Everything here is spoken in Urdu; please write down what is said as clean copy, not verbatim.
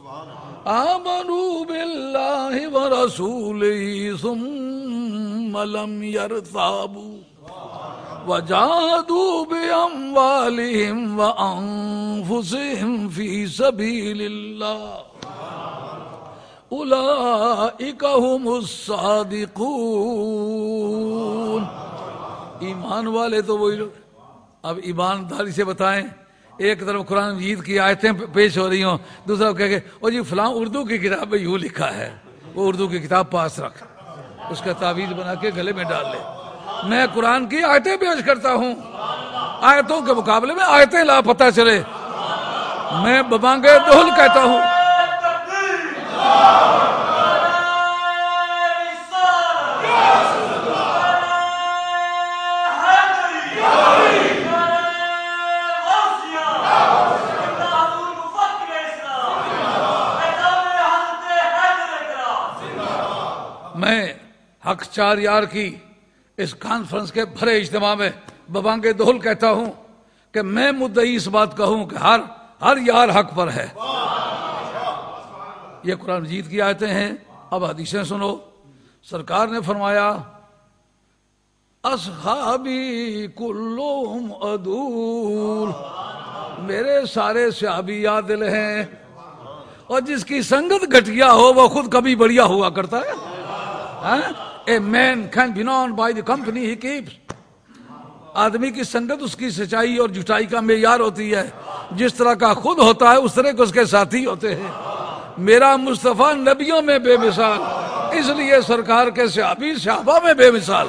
آمنوا باللہ ورسولہ ثم لم یرتابوا وجاہدوا باموالہم وانفسہم فی سبیل اللہ اولئک ہم الصادقون۔ ایمان والے تو وہی لوگ۔ اب ایمانداری سے بتائیں، ایک طرف قرآن مجید کی آیتیں پیش ہو رہی ہوں، دوسرا کہہ کے او جی فلاں اردو کی کتاب میں یوں لکھا ہے، وہ اردو کی کتاب پاس رکھ، اس کا تعویذ بنا کے گلے میں ڈال لے۔ میں قرآن کی آیتیں پیش کرتا ہوں، آیتوں کے مقابلے میں آیتیں لا پتہ چلے۔ میں ببانگ دہل کہتا ہوں، میں حق چار یار کی اس کانفرنس کے بھرے اجتماع میں ببانگ دہل کہتا ہوں کہ میں مدعی اس بات کا ہوں کہ ہر یار حق پر ہے۔ یہ قرآن مجید کی آیتیں ہیں، اب حدیثیں سنو۔ سرکار نے فرمایا اصحابی کلہم عدول، میرے سارے صحابی عادل ہیں، اور جس کی سنگت گھٹیا ہو وہ خود کبھی بڑھیا ہوا کرتا ہے۔ A man can be known by the company he keeps۔ آدمی کی سنگت اس کی سچائی اور جھٹائی کا معیار ہوتی ہے، جس طرح کا خود ہوتا ہے اس طرح کے اس کے ساتھی ہوتے ہیں۔ میرا مصطفیٰ نبیوں میں بے مثال، اس لیے سرکار کے صحابی صحابہ میں بے مثال۔